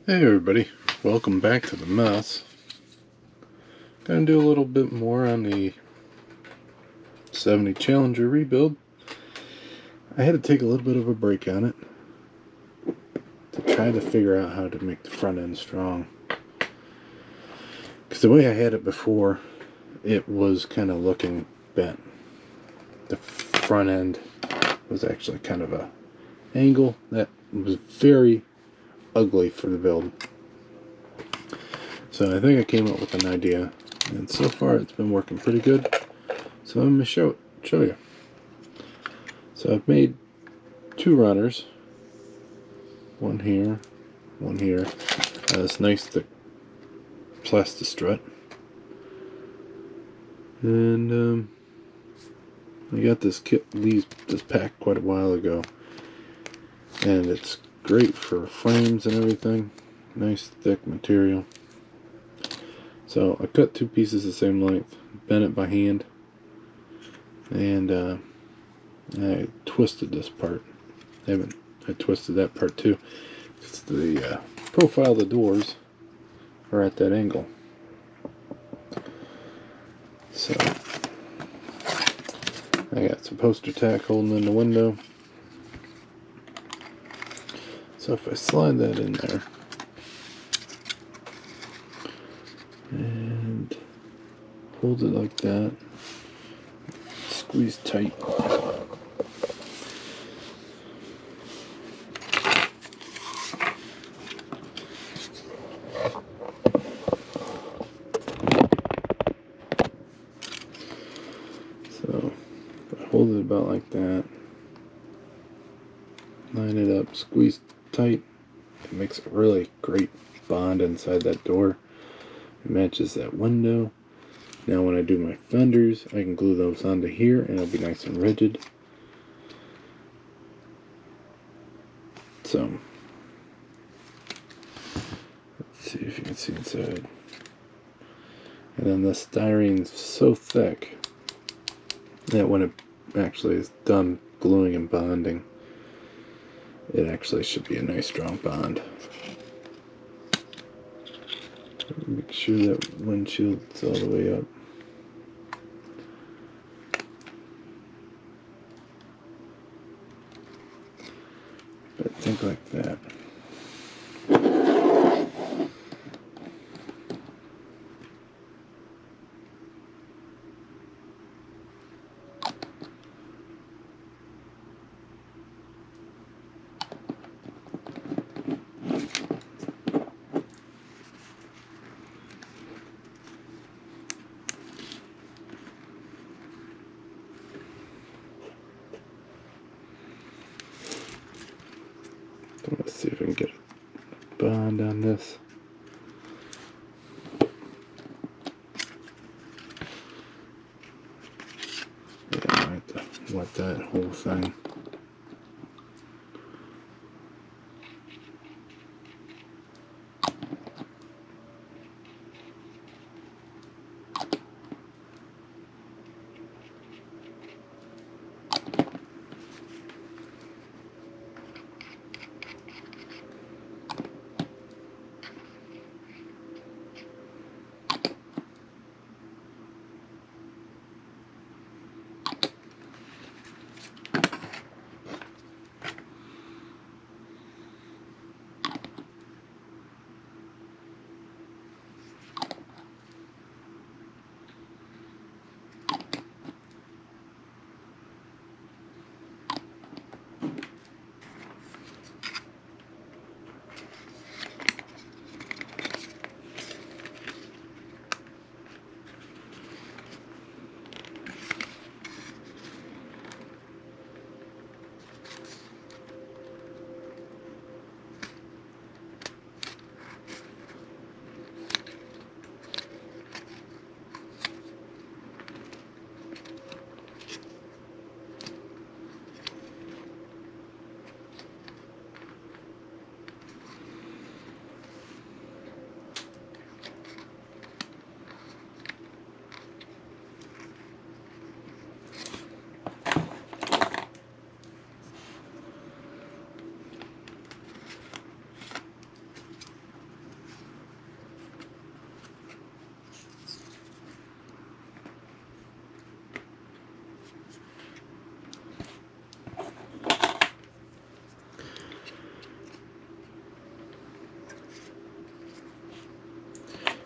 Hey everybody, welcome back to the mess. Gonna do a little bit more on the 70 Challenger rebuild. I had to take a little bit of a break on it to try to figure out how to make the front end strong. Because the way I had it before, it was kind of looking bent. The front end was actually kind of a angle that was very ugly for the build. So I think I came up with an idea, and so far it's been working pretty good. So I'm going to show you. So I've made two runners, one here, one here. This nice thick plastic strut, and I got this this pack quite a while ago, and it's great for frames and everything. Nice thick material. So I cut two pieces the same length, bent it by hand, and I twisted this part. I twisted that part too. It's the profile of the doors are at that angle. So I got some poster tack holding in the window. So if I slide that in there and hold it like that, squeeze tight. So if I hold it about like that, line it up, squeeze tight, it makes a really great bond inside that door. It matches that window. Now when I do my fenders, I can glue those onto here and it'll be nice and rigid. So let's see if you can see inside. And then the styrene's so thick that when it actually is done gluing and bonding, it actually should be a nice strong bond. Make sure that windshield's all the way up. But I think like that. Let's see if I can get a bond on this. Yeah, I have to wet that whole thing.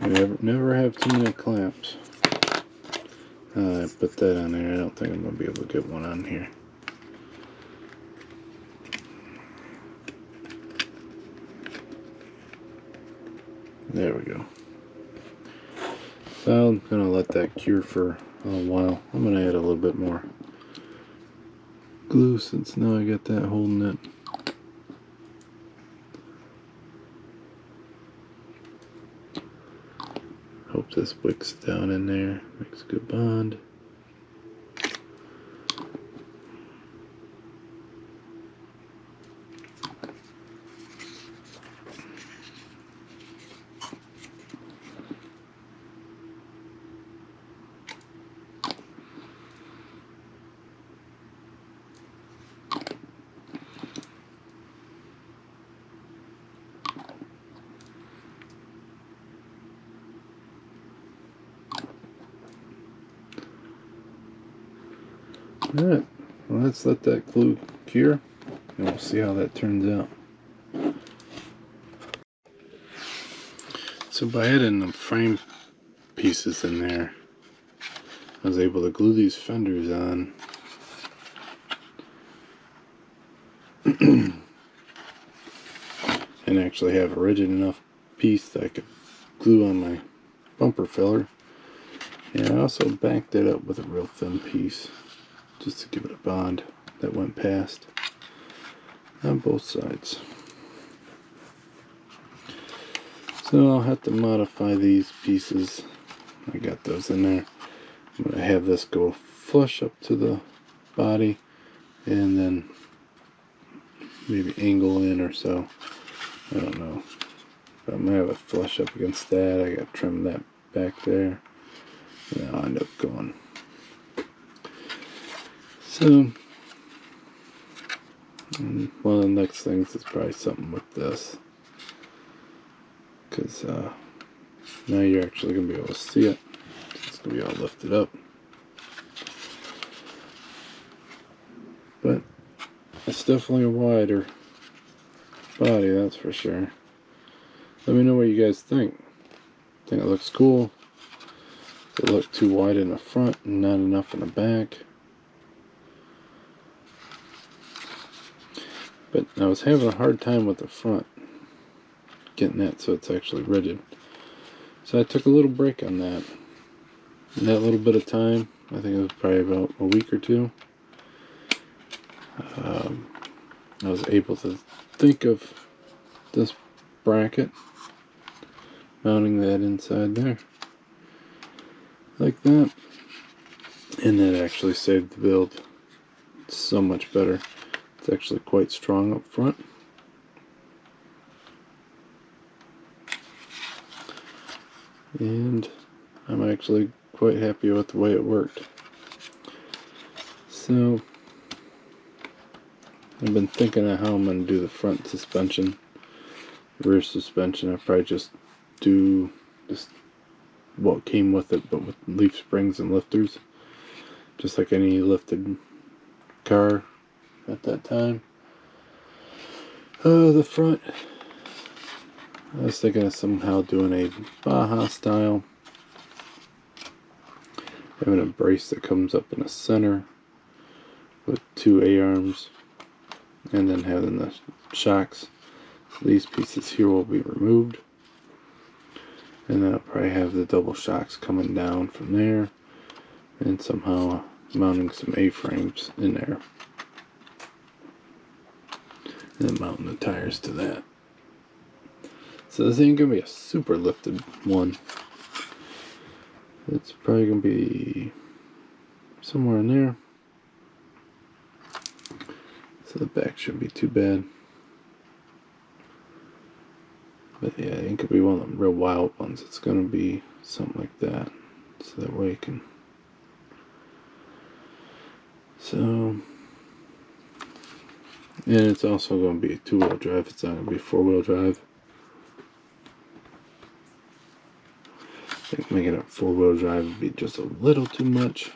Never have too many clamps. I put that on there. I don't think I'm going to be able to get one on here. There we go. So I'm going to let that cure for a little while. I'm going to add a little bit more glue since now I got that holding it. Hope this wicks down in there. Makes a good bond. Alright, well, let's let that glue cure and we'll see how that turns out. So by adding the frame pieces in there, I was able to glue these fenders on and actually have a rigid enough piece that I could glue on my bumper filler. And I also backed it up with a real thin piece just to give it a bond that went past on both sides. So I'll have to modify these pieces. I got those in there. I'm going to have this go flush up to the body and then maybe angle in or so. I don't know. But I'm going to have it flush up against that. I got to trim that back there. And I'll end up going. So, one of the next things is probably something with this. Because now you're actually going to be able to see it. It's going to be all lifted up. But it's definitely a wider body, that's for sure. Let me know what you guys think. Think it looks cool? Does it look too wide in the front and not enough in the back? But I was having a hard time with the front, getting that so it's actually rigid. So I took a little break on that. In that little bit of time, I think it was probably about a week or two, I was able to think of this bracket, mounting that inside there, like that. And that actually saved the build so much better. It's actually quite strong up front. And I'm actually quite happy with the way it worked. So I've been thinking of how I'm going to do the front suspension, rear suspension. I'll probably just do just what came with it, but with leaf springs and lifters, just like any lifted car at that time. The front, I was thinking of somehow doing a Baja style, having a brace that comes up in the center with two A-arms, and then having the shocks. These pieces here will be removed, and then I'll probably have the double shocks coming down from there, and somehow mounting some A-frames in there, and then mounting the tires to that. So this ain't gonna be a super lifted one. It's probably gonna be somewhere in there. So the back shouldn't be too bad. But yeah, it ain't gonna be one of them real wild ones. It's gonna be something like that. So that way you can. So, and it's also gonna be a 2-wheel drive. It's not gonna be 4-wheel drive. I think making it 4-wheel drive would be just a little too much.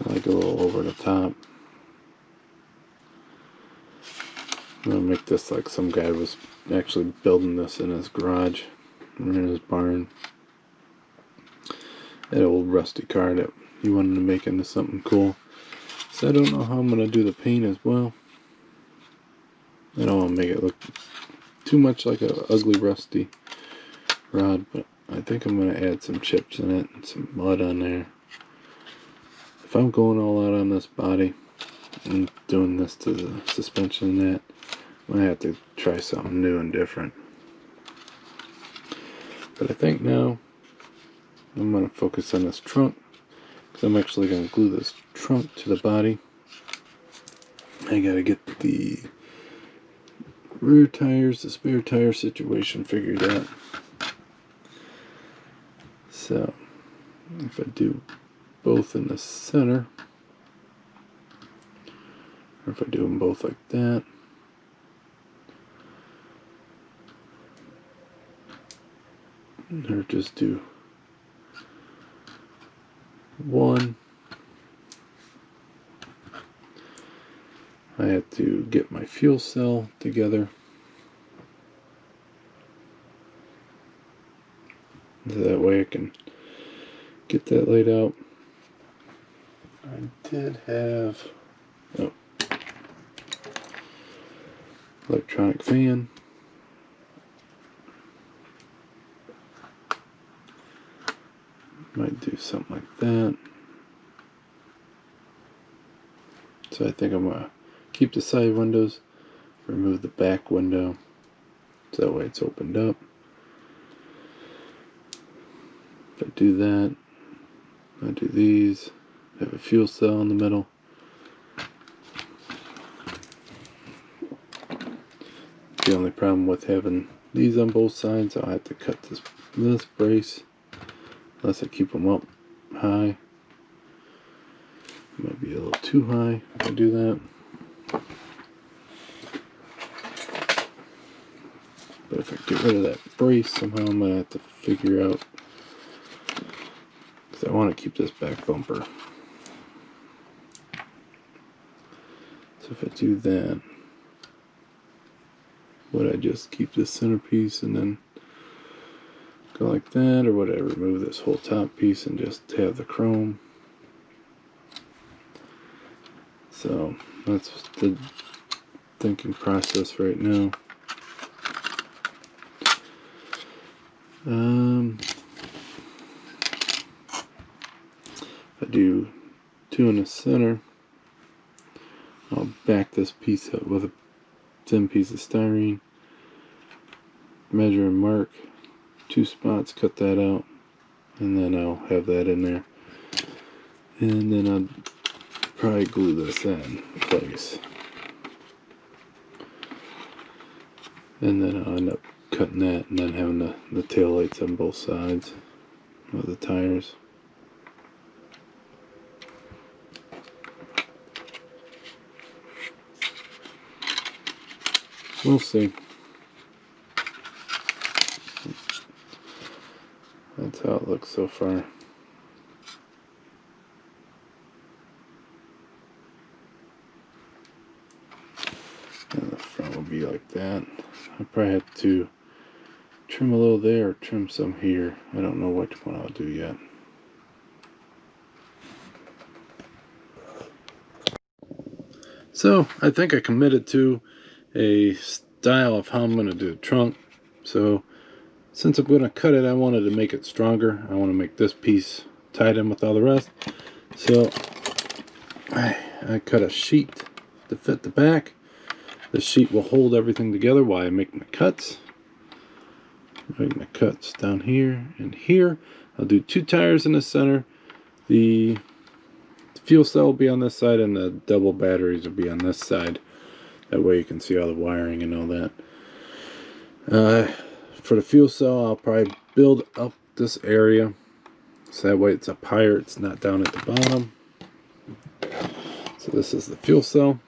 Like a little over the top. I'm gonna make this like some guy was actually building this in his garage. We're in his barn. That old rusty car that he wanted to make into something cool. So I don't know how I'm going to do the paint as well. I don't want to make it look too much like an ugly rusty rod, but I think I'm going to add some chips in it and some mud on there. If I'm going all out on this body and doing this to the suspension and that, I'm going to have to try something new and different. But I think now I'm going to focus on this trunk, because I'm actually going to glue this trunk to the body. I got to get the rear tires, the spare tire situation figured out. So if I do both in the center, or if I do them both like that, or just do one, I have to get my fuel cell together. So that way I can get that laid out. I did have electronic fan. Might do something like that. So I think I'm going to keep the side windows, remove the back window, so that way it's opened up. If I do that, I do these, have a fuel cell in the middle. The only problem with having these on both sides, I'll have to cut this brace, unless I keep them up high. It might be a little too high if I do that. But if I get rid of that brace, somehow I'm going to have to figure out, because I want to keep this back bumper. So if I do that, would I just keep this centerpiece and then go like that, or would I remove this whole top piece and just have the chrome? So that's the thinking process right now. If I do two in the center, I'll back this piece up with a thin piece of styrene, measure and mark 2 spots, cut that out, and then I'll have that in there. And then I'll probably glue this in place. And then I'll end up cutting that and then having the tail lights on both sides of the tires. We'll see. That's how it looks so far. And the front will be like that. I probably have to trim a little there or trim some here. I don't know which one I'll do yet. So I think I committed to a style of how I'm going to do the trunk. So since I'm going to cut it, I wanted to make it stronger. I want to make this piece tied in with all the rest. So I cut a sheet to fit the back. The sheet will hold everything together while I make my cuts. Make my cuts down here and here. I'll do 2 tires in the center. The fuel cell will be on this side and the double batteries will be on this side. That way you can see all the wiring and all that. For the fuel cell, I'll probably build up this area so that way it's up higher, it's not down at the bottom. So this is the fuel cell.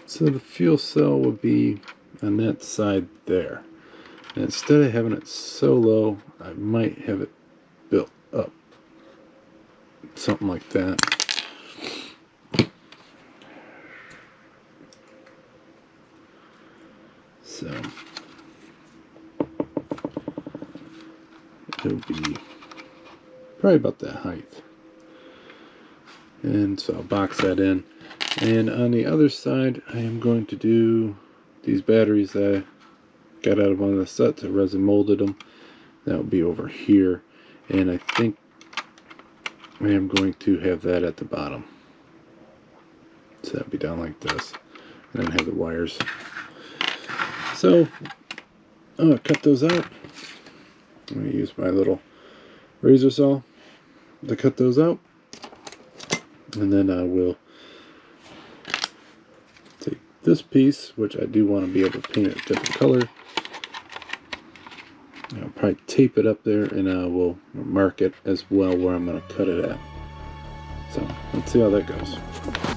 So the fuel cell would be on that side there. And instead of having it so low, I might have it built up. Something like that. So it'll be probably about that height. And so I'll box that in. And on the other side, I am going to do these batteries that I got out of one of the sets. I resin molded them. That will be over here. And I think I am going to have that at the bottom. So that'll be down like this. And then have the wires. So I'm going to cut those out. I'm going to use my little razor saw to cut those out. And then I will take this piece, which I do want to be able to paint it a different color. I'll probably tape it up there, and I will mark it as well where I'm going to cut it at. So let's see how that goes.